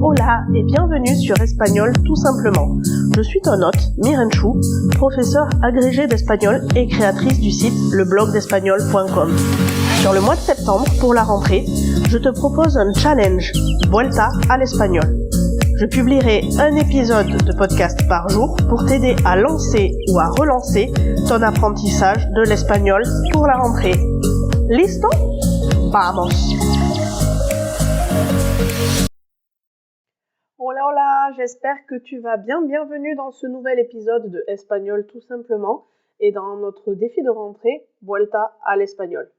Hola et bienvenue sur Espagnol tout simplement. Je suis ton hôte, Mirenchu, professeure agrégée d'espagnol et créatrice du site leblogdespagnol.com. Sur le mois de septembre, pour la rentrée, je te propose un challenge, Vuelta al Español. Je publierai un épisode de podcast par jour pour t'aider à lancer ou à relancer ton apprentissage de l'espagnol pour la rentrée. Listo? Vamos! Hola, hola, j'espère que tu vas bien. Bienvenue dans ce nouvel épisode de Espagnol tout simplement et dans notre défi de rentrée, Vuelta al Español.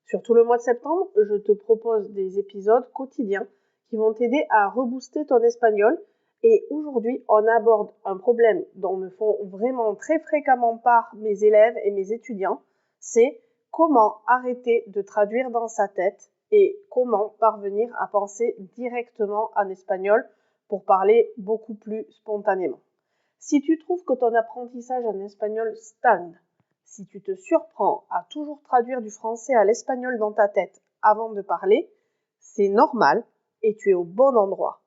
Sur tout le mois de septembre, je te propose des épisodes quotidiens qui vont t'aider à rebooster ton espagnol. Et aujourd'hui, on aborde un problème dont me font vraiment très fréquemment part mes élèves et mes étudiants. C'est comment arrêter de traduire dans sa tête et comment parvenir à penser directement en espagnol pour parler beaucoup plus spontanément. Si tu trouves que ton apprentissage en espagnol stagne, si tu te surprends à toujours traduire du français à l'espagnol dans ta tête avant de parler, c'est normal et tu es au bon endroit.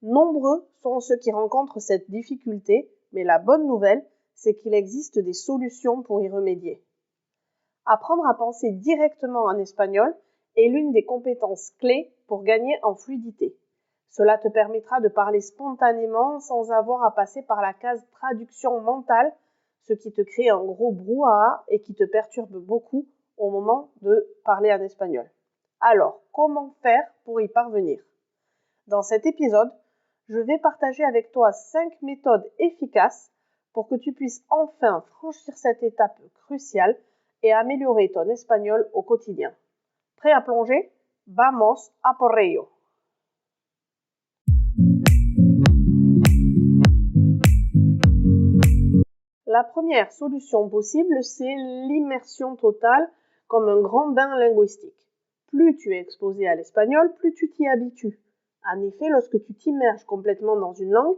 Nombreux sont ceux qui rencontrent cette difficulté, mais la bonne nouvelle, c'est qu'il existe des solutions pour y remédier. Apprendre à penser directement en espagnol est l'une des compétences clés pour gagner en fluidité. Cela te permettra de parler spontanément sans avoir à passer par la case traduction mentale, ce qui te crée un gros brouhaha et qui te perturbe beaucoup au moment de parler en espagnol. Alors, comment faire pour y parvenir ? Dans cet épisode, je vais partager avec toi 5 méthodes efficaces pour que tu puisses enfin franchir cette étape cruciale et améliorer ton espagnol au quotidien. Prêt à plonger ? Vamos a por ello! La première solution possible, c'est l'immersion totale comme un grand bain linguistique. Plus tu es exposé à l'espagnol, plus tu t'y habitues. En effet, lorsque tu t'immerges complètement dans une langue,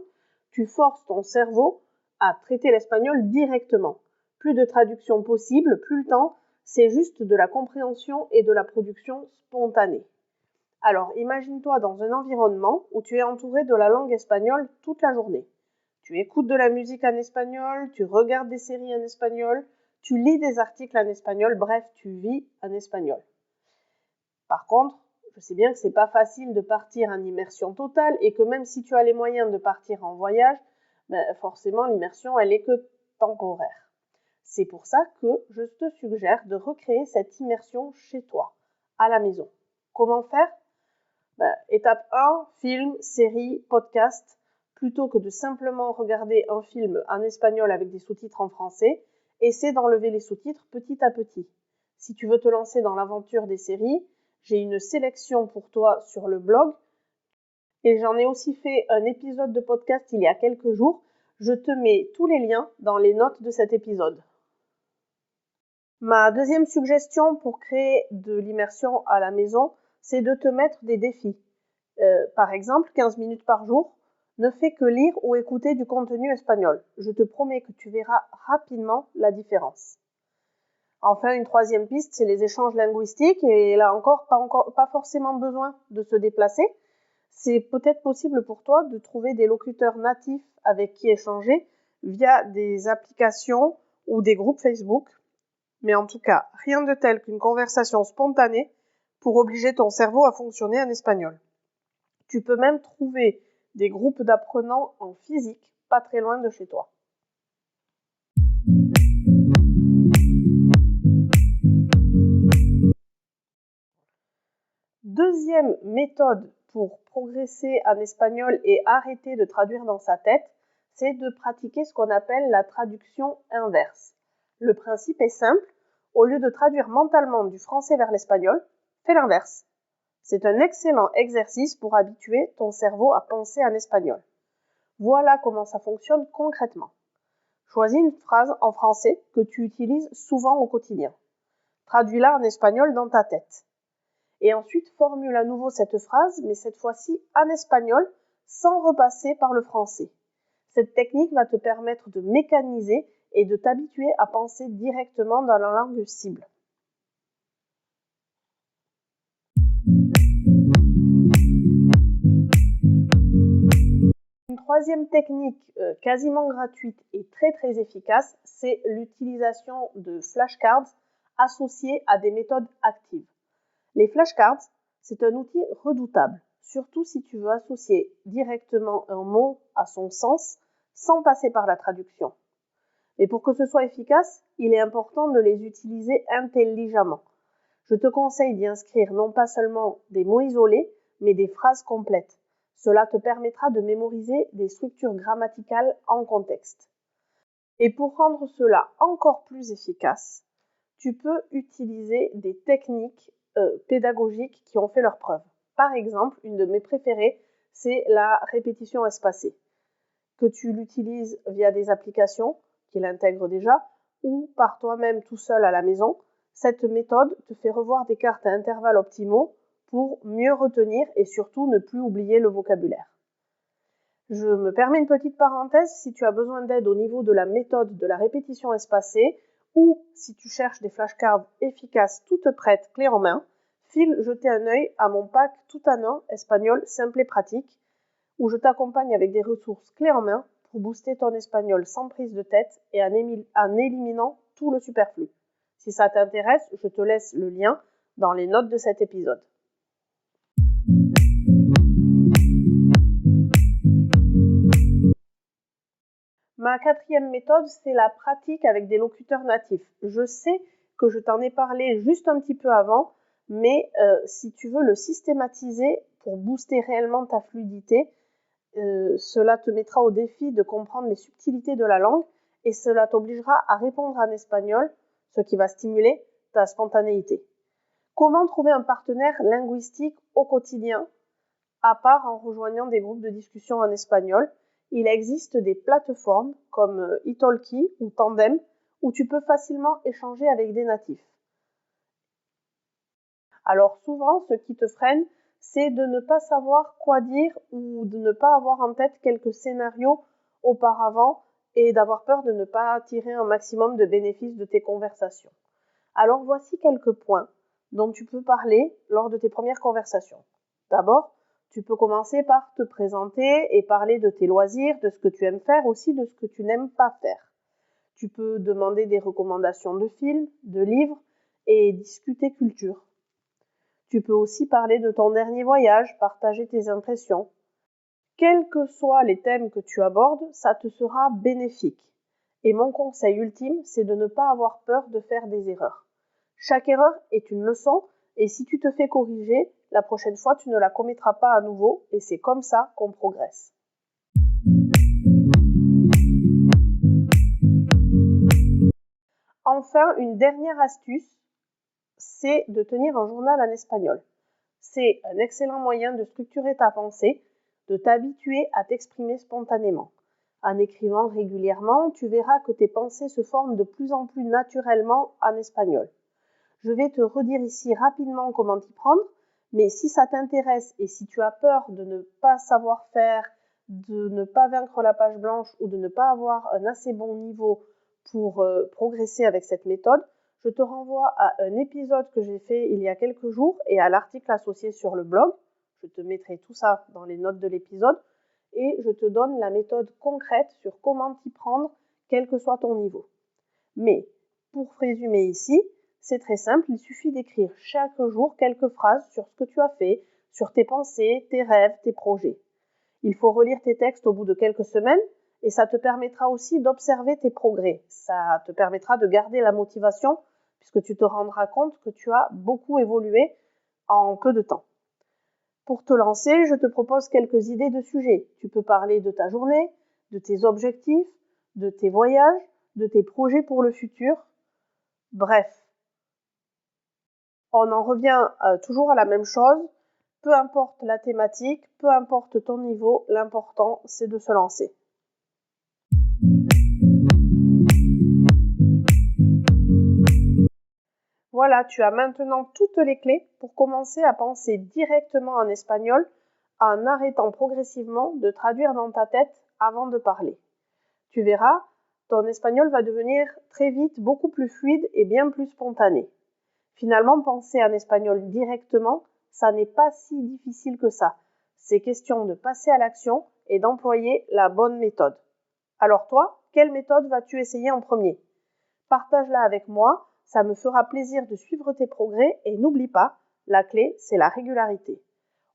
tu forces ton cerveau à traiter l'espagnol directement. Plus de traduction possible, plus le temps, c'est juste de la compréhension et de la production spontanée. Alors, imagine-toi dans un environnement où tu es entouré de la langue espagnole toute la journée. Tu écoutes de la musique en espagnol, tu regardes des séries en espagnol, tu lis des articles en espagnol, bref, tu vis en espagnol. Par contre, je sais bien que c'est pas facile de partir en immersion totale et que même si tu as les moyens de partir en voyage, forcément l'immersion, elle est que temporaire. C'est pour ça que je te suggère de recréer cette immersion chez toi, à la maison. Comment faire ? Étape 1, film, série, podcast. Plutôt que de simplement regarder un film en espagnol avec des sous-titres en français, essaie d'enlever les sous-titres petit à petit. Si tu veux te lancer dans l'aventure des séries, j'ai une sélection pour toi sur le blog et j'en ai aussi fait un épisode de podcast il y a quelques jours. Je te mets tous les liens dans les notes de cet épisode. Ma deuxième suggestion pour créer de l'immersion à la maison, c'est de te mettre des défis. Par exemple, 15 minutes par jour, ne fais que lire ou écouter du contenu espagnol. Je te promets que tu verras rapidement la différence. Enfin, une troisième piste, c'est les échanges linguistiques et là encore, pas forcément besoin de se déplacer. C'est peut-être possible pour toi de trouver des locuteurs natifs avec qui échanger via des applications ou des groupes Facebook. Mais en tout cas, rien de tel qu'une conversation spontanée pour obliger ton cerveau à fonctionner en espagnol. Tu peux même trouver des groupes d'apprenants en physique, pas très loin de chez toi. Deuxième méthode pour progresser en espagnol et arrêter de traduire dans sa tête, c'est de pratiquer ce qu'on appelle la traduction inverse. Le principe est simple, au lieu de traduire mentalement du français vers l'espagnol, fais l'inverse. C'est un excellent exercice pour habituer ton cerveau à penser en espagnol. Voilà comment ça fonctionne concrètement. Choisis une phrase en français que tu utilises souvent au quotidien. Traduis-la en espagnol dans ta tête. Et ensuite, formule à nouveau cette phrase, mais cette fois-ci en espagnol, sans repasser par le français. Cette technique va te permettre de mécaniser et de t'habituer à penser directement dans la langue cible. Une troisième technique quasiment gratuite et très efficace, c'est l'utilisation de flashcards associés à des méthodes actives. Les flashcards, c'est un outil redoutable, surtout si tu veux associer directement un mot à son sens sans passer par la traduction. Mais pour que ce soit efficace, il est important de les utiliser intelligemment. Je te conseille d'y inscrire non pas seulement des mots isolés, mais des phrases complètes. Cela te permettra de mémoriser des structures grammaticales en contexte. Et pour rendre cela encore plus efficace, tu peux utiliser des techniques pédagogiques qui ont fait leurs preuves. Par exemple, une de mes préférées, c'est la répétition espacée, que tu l'utilises via des applications qui l'intègrent déjà ou par toi-même tout seul à la maison. Cette méthode te fait revoir des cartes à intervalles optimaux pour mieux retenir et surtout ne plus oublier le vocabulaire. Je me permets une petite parenthèse, si tu as besoin d'aide au niveau de la méthode de la répétition espacée ou si tu cherches des flashcards efficaces toutes prêtes, clés en main, file jeter un œil à mon pack tout en un espagnol simple et pratique où je t'accompagne avec des ressources clés en main pour booster ton espagnol sans prise de tête et en éliminant tout le superflu. Si ça t'intéresse, je te laisse le lien dans les notes de cet épisode. Ma quatrième méthode, c'est la pratique avec des locuteurs natifs. Je sais que je t'en ai parlé juste un petit peu avant, mais si tu veux le systématiser pour booster réellement ta fluidité, cela te mettra au défi de comprendre les subtilités de la langue et cela t'obligera à répondre en espagnol, ce qui va stimuler ta spontanéité. Comment trouver un partenaire linguistique au quotidien, à part en rejoignant des groupes de discussion en espagnol? Il existe des plateformes comme Italki ou Tandem où tu peux facilement échanger avec des natifs. Alors souvent, ce qui te freine, c'est de ne pas savoir quoi dire ou de ne pas avoir en tête quelques scénarios auparavant et d'avoir peur de ne pas tirer un maximum de bénéfices de tes conversations. Alors voici quelques points dont tu peux parler lors de tes premières conversations. D'abord, tu peux commencer par te présenter et parler de tes loisirs, de ce que tu aimes faire, aussi de ce que tu n'aimes pas faire. Tu peux demander des recommandations de films, de livres et discuter culture. Tu peux aussi parler de ton dernier voyage, partager tes impressions. Quels que soient les thèmes que tu abordes, ça te sera bénéfique. Et mon conseil ultime, c'est de ne pas avoir peur de faire des erreurs. Chaque erreur est une leçon et si tu te fais corriger, la prochaine fois, tu ne la commettras pas à nouveau et c'est comme ça qu'on progresse. Enfin, une dernière astuce, c'est de tenir un journal en espagnol. C'est un excellent moyen de structurer ta pensée, de t'habituer à t'exprimer spontanément. En écrivant régulièrement, tu verras que tes pensées se forment de plus en plus naturellement en espagnol. Je vais te redire ici rapidement comment t'y prendre, mais si ça t'intéresse et si tu as peur de ne pas savoir faire, de ne pas vaincre la page blanche ou de ne pas avoir un assez bon niveau pour progresser avec cette méthode, je te renvoie à un épisode que j'ai fait il y a quelques jours et à l'article associé sur le blog. Je te mettrai tout ça dans les notes de l'épisode et je te donne la méthode concrète sur comment t'y prendre, quel que soit ton niveau. Mais pour résumer ici, c'est très simple, il suffit d'écrire chaque jour quelques phrases sur ce que tu as fait, sur tes pensées, tes rêves, tes projets. Il faut relire tes textes au bout de quelques semaines et ça te permettra aussi d'observer tes progrès. Ça te permettra de garder la motivation puisque tu te rendras compte que tu as beaucoup évolué en peu de temps. Pour te lancer, je te propose quelques idées de sujets. Tu peux parler de ta journée, de tes objectifs, de tes voyages, de tes projets pour le futur. Bref, on en revient toujours à la même chose. Peu importe la thématique, peu importe ton niveau, l'important c'est de se lancer. Voilà, tu as maintenant toutes les clés pour commencer à penser directement en espagnol en arrêtant progressivement de traduire dans ta tête avant de parler. Tu verras, ton espagnol va devenir très vite beaucoup plus fluide et bien plus spontané. Finalement, penser en espagnol directement, ça n'est pas si difficile que ça. C'est question de passer à l'action et d'employer la bonne méthode. Alors toi, quelle méthode vas-tu essayer en premier? Partage-la avec moi, ça me fera plaisir de suivre tes progrès et n'oublie pas, la clé, c'est la régularité.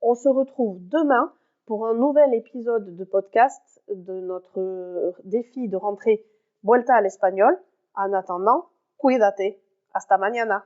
On se retrouve demain pour un nouvel épisode de podcast de notre défi de rentrée Vuelta al Español. En attendant, cuídate. Hasta mañana.